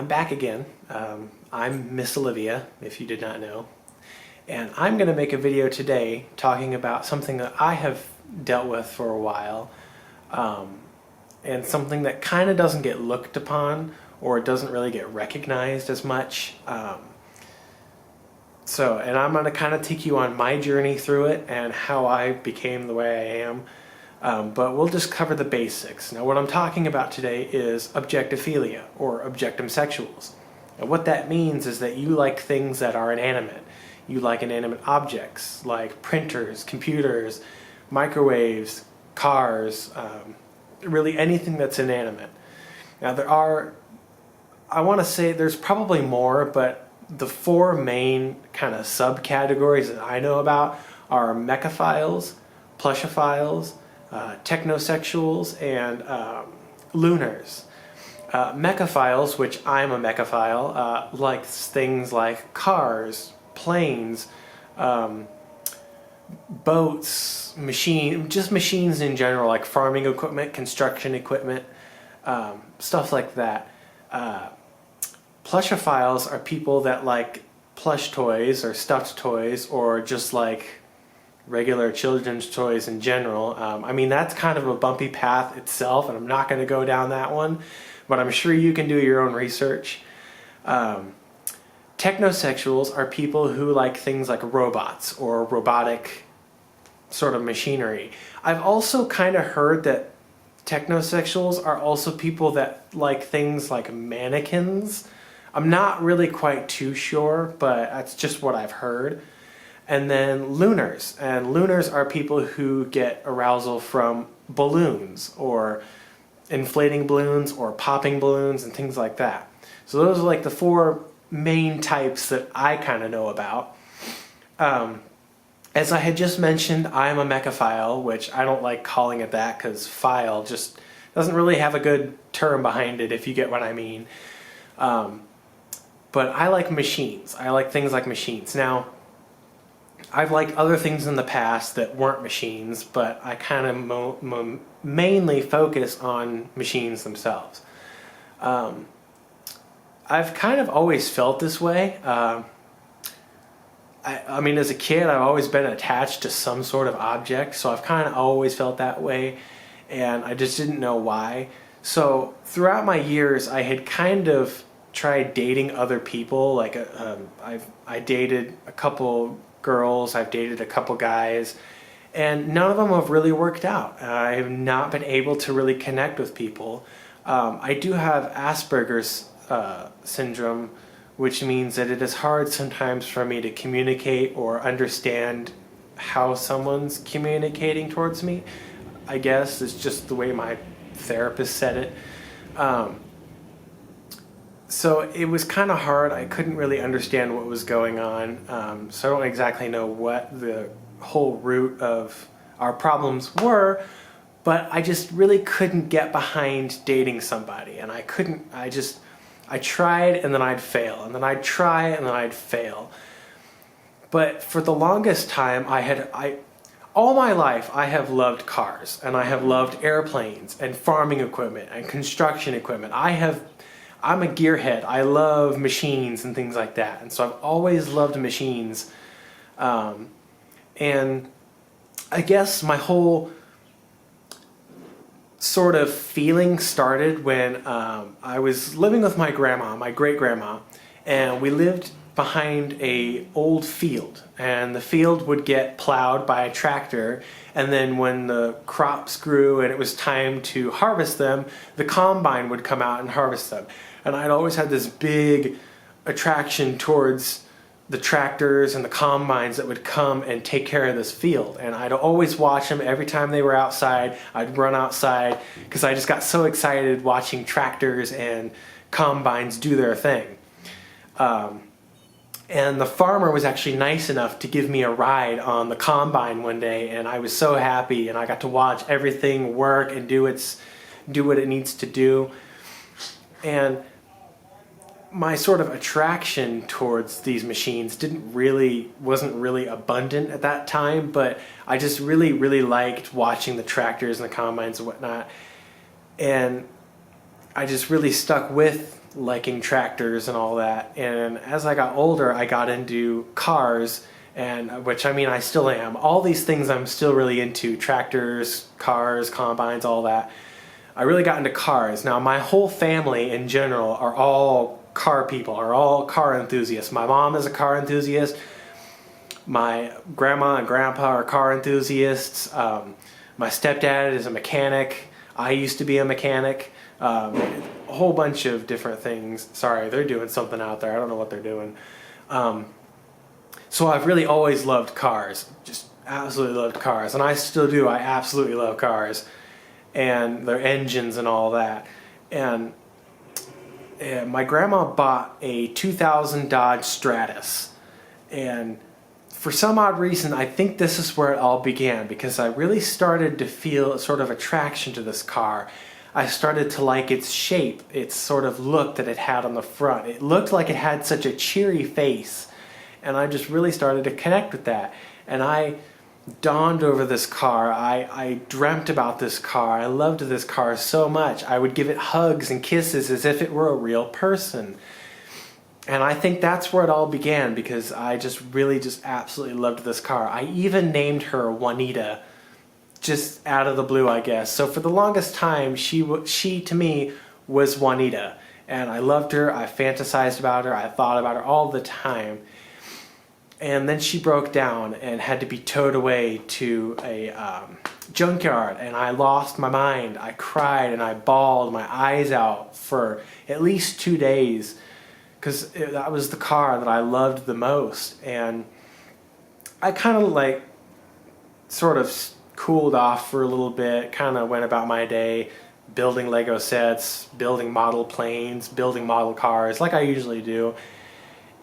I'm back again. I'm Miss Olivia, if you did not know. And I'm going to make a video today talking about something that I have dealt with for a while, and something that kind of doesn't get looked upon or doesn't really get recognized as much. And I'm going to kind of take you on my journey through it and how I became the way I am. But we'll just cover the basics. Now, what I'm talking about today is objectophilia, or objectosexuals. And what that means is that you like things that are inanimate. You like inanimate objects, like printers, computers, microwaves, cars, really anything that's inanimate. Now, I want to say there's probably more, but the four main kind of subcategories that I know about are mechaphiles, plushophiles, technosexuals, and lunars. Mechaphiles, which I'm a mechaphile, likes things like cars, planes, boats, just machines in general, like farming equipment, construction equipment, stuff like that. Plushophiles are people that like plush toys or stuffed toys, or just like regular children's toys in general. I mean, that's kind of a bumpy path itself, and I'm not going to go down that one, but I'm sure you can do your own research. Technosexuals are people who like things like robots or robotic sort of machinery. I've also kind of heard that technosexuals are also people that like things like mannequins. I'm not really quite too sure, but that's just what I've heard. And then lunars. And lunars are people who get arousal from balloons, or inflating balloons, or popping balloons, and things like that. So those are like the four main types that I kind of know about. As I had just mentioned, I'm a mechaphile, which I don't like calling it that because phile just doesn't really have a good term behind it, if you get what I mean. But I like machines. I like things like machines. Now, I've liked other things in the past that weren't machines, but I kind of mainly focus on machines themselves. I've kind of always felt this way. I mean, as a kid, I've always been attached to some sort of object, so I've kind of always felt that way, and I just didn't know why. So throughout my years, I had kind of tried dating other people. Like I dated a couple girls, I've dated a couple guys, and none of them have really worked out. I have not been able to really connect with people. I do have Asperger's syndrome, which means that it is hard sometimes for me to communicate or understand how someone's communicating towards me. I guess it's just the way my therapist said it. So it was kind of hard. I couldn't really understand what was going on. So I don't exactly know what the whole root of our problems were, but I just really couldn't get behind dating somebody. And I tried, and then I'd fail, and then I'd try, and then I'd fail. But for the longest time, all my life, I have loved cars, and I have loved airplanes, and farming equipment, and construction equipment. I'm a gearhead. I love machines and things like that. And so I've always loved machines. And I guess my whole sort of feeling started when I was living with my grandma, my great-grandma, and we lived behind an old field. And the field would get plowed by a tractor, and then when the crops grew and it was time to harvest them, the combine would come out and harvest them. And I'd always had this big attraction towards the tractors and the combines that would come and take care of this field. And I'd always watch them every time they were outside. I'd run outside because I just got so excited watching tractors and combines do their thing. And the farmer was actually nice enough to give me a ride on the combine one day, and I was so happy, and I got to watch everything work and do what it needs to do. And my sort of attraction towards these machines wasn't really abundant at that time, but I just really liked watching the tractors and the combines and whatnot. And I just really stuck with liking tractors and all that. And as I got older, I got into cars, and which, I mean, I still am. All these things I'm still really into: tractors, cars, combines, all that. I really got into cars. Now, my whole family in general are all car people, are all car enthusiasts. My mom is a car enthusiast. My grandma and grandpa are car enthusiasts. My stepdad is a mechanic. I used to be a mechanic. A whole bunch of different things. Sorry, they're doing something out there. I don't know what they're doing. So I've really always loved cars. Just absolutely loved cars. And I still do. I absolutely love cars. And their engines and all that. And my grandma bought a 2000 Dodge Stratus. And for some odd reason, I think this is where it all began, because I really started to feel sort of attraction to this car. I started to like its shape, its sort of look that it had on the front. It looked like it had such a cheery face, and I just really started to connect with that. And I dawned over this car. I dreamt about this car. I loved this car so much. I would give it hugs and kisses as if it were a real person. And I think that's where it all began, because I just really just absolutely loved this car. I even named her Juanita, just out of the blue, I guess. So for the longest time, she to me was Juanita. And I loved her, I fantasized about her, I thought about her all the time. And then she broke down and had to be towed away to a junkyard, and I lost my mind. I cried and I bawled my eyes out for at least 2 days, because that was the car that I loved the most. And I kind of like sort of cooled off for a little bit, kind of went about my day building Lego sets, building model planes, building model cars like I usually do.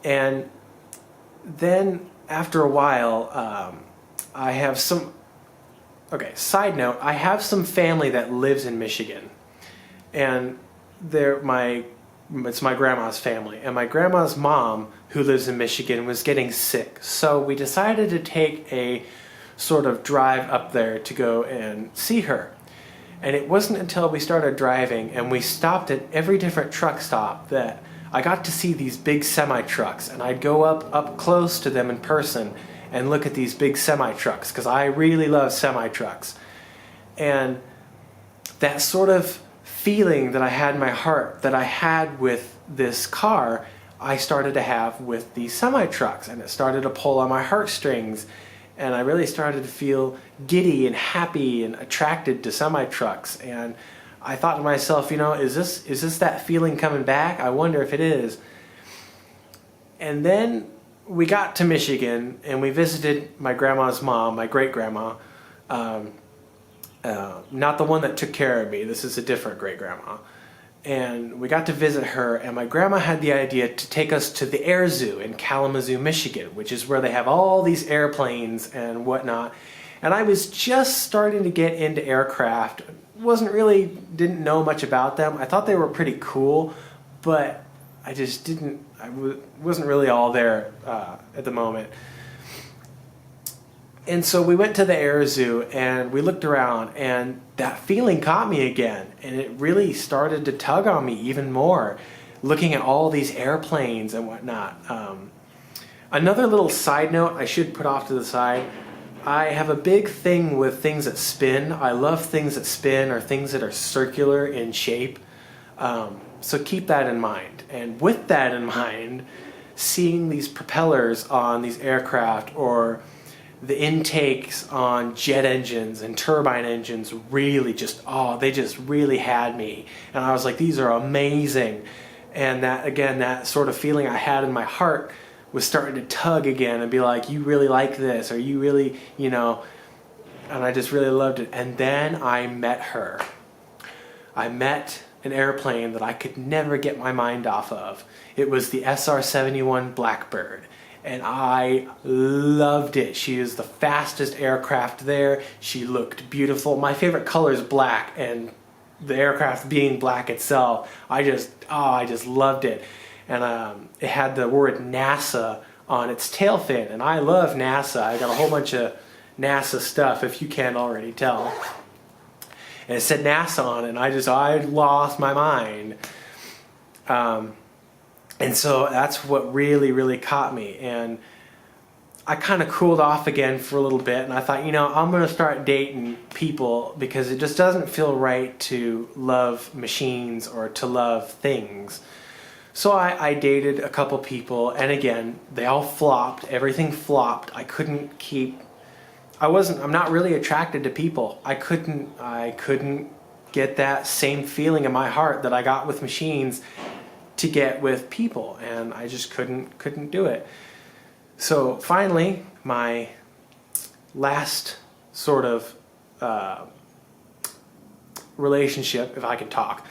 And then after a while, I have some, okay, side note, I have some family that lives in Michigan, and it's my grandma's family, and my grandma's mom, who lives in Michigan, was getting sick. So we decided to take a sort of drive up there to go and see her. And it wasn't until we started driving and we stopped at every different truck stop that I got to see these big semi-trucks, and I'd go up close to them in person and look at these big semi-trucks, because I really love semi-trucks. And that sort of feeling that I had in my heart that I had with this car, I started to have with these semi-trucks, and it started to pull on my heartstrings, and I really started to feel giddy and happy and attracted to semi-trucks. And I thought to myself, you know, is this that feeling coming back? I wonder if it is. And then we got to Michigan and we visited my grandma's mom, my great-grandma. Not the one that took care of me. This is a different great-grandma. And we got to visit her, and my grandma had the idea to take us to the Air Zoo in Kalamazoo, Michigan, which is where they have all these airplanes and whatnot. And I was just starting to get into aircraft. Didn't know much about them. I thought they were pretty cool, but I just wasn't really all there at the moment. And so we went to the Air Zoo and we looked around, and that feeling caught me again, and it really started to tug on me even more, looking at all these airplanes and whatnot. Another little side note I should put off to the side: I have a big thing with things that spin. I love things that spin, or things that are circular in shape. So keep that in mind. And with that in mind, seeing these propellers on these aircraft, or the intakes on jet engines and turbine engines, really they just really had me. And I was like, these are amazing. And that, again, that sort of feeling I had in my heart was starting to tug again and be like, you really like this, or you really, you know, and I just really loved it. And then I met her. I met an airplane that I could never get my mind off of. It was the SR-71 Blackbird, and I loved it. She is the fastest aircraft there. She looked beautiful. My favorite color is black, and the aircraft being black itself, I just loved it. And it had the word NASA on its tail fin, and I love NASA. I got a whole bunch of NASA stuff, if you can't already tell. And it said NASA on it, and I lost my mind. And so that's what really, really caught me. And I kind of cooled off again for a little bit, and I thought, you know, I'm going to start dating people because it just doesn't feel right to love machines or to love things. So I dated a couple people, and again, they all flopped. Everything flopped. I'm not really attracted to people. I couldn't get that same feeling in my heart that I got with machines to get with people, and I just couldn't do it. So finally, my last sort of relationship, if I can talk,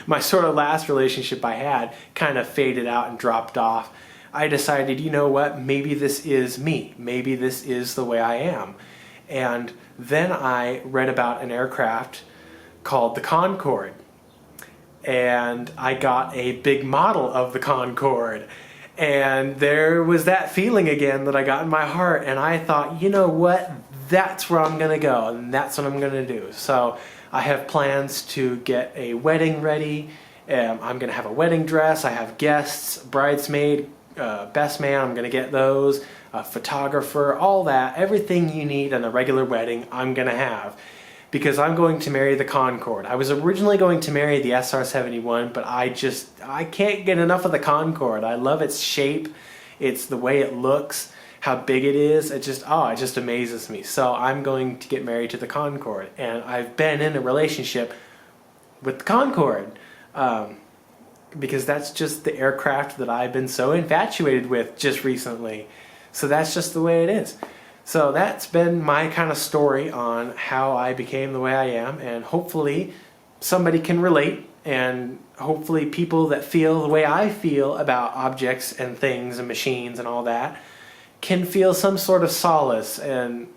my sort of last relationship I had kind of faded out and dropped off. I decided, you know what, maybe this is me. Maybe this is the way I am. And then I read about an aircraft called the Concorde. And I got a big model of the Concorde. And there was that feeling again that I got in my heart, and I thought, you know what, that's where I'm gonna go, and that's what I'm gonna do. So I have plans to get a wedding ready. I'm gonna have a wedding dress. I have guests, bridesmaid, best man, I'm gonna get those, a photographer, all that, everything you need in a regular wedding, I'm gonna have. Because I'm going to marry the Concorde. I was originally going to marry the SR-71, but I can't get enough of the Concorde. I love its shape, it's the way it looks, how big it is. It just amazes me. So I'm going to get married to the Concorde, and I've been in a relationship with the Concorde because that's just the aircraft that I've been so infatuated with just recently. So that's just the way it is. So that's been my kind of story on how I became the way I am, and hopefully somebody can relate, and hopefully people that feel the way I feel about objects and things and machines and all that can feel some sort of solace and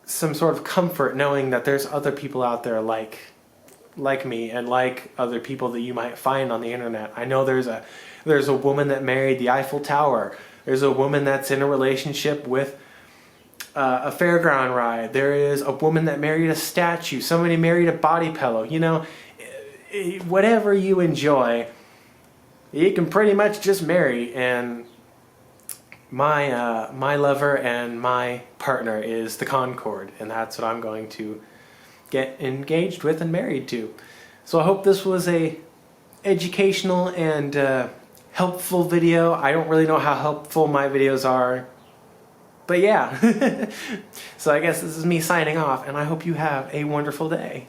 some sort of comfort knowing that there's other people out there like me and like other people that you might find on the internet. I know there's a woman that married the Eiffel Tower. There's a woman that's in a relationship with a fairground ride. There is a woman that married a statue. Somebody married a body pillow. You know, whatever you enjoy, you can pretty much just marry. And my lover and my partner is the Concorde, and that's what I'm going to get engaged with and married to. So I hope this was a educational and helpful video. I don't really know how helpful my videos are, but yeah. So I guess this is me signing off, and I hope you have a wonderful day.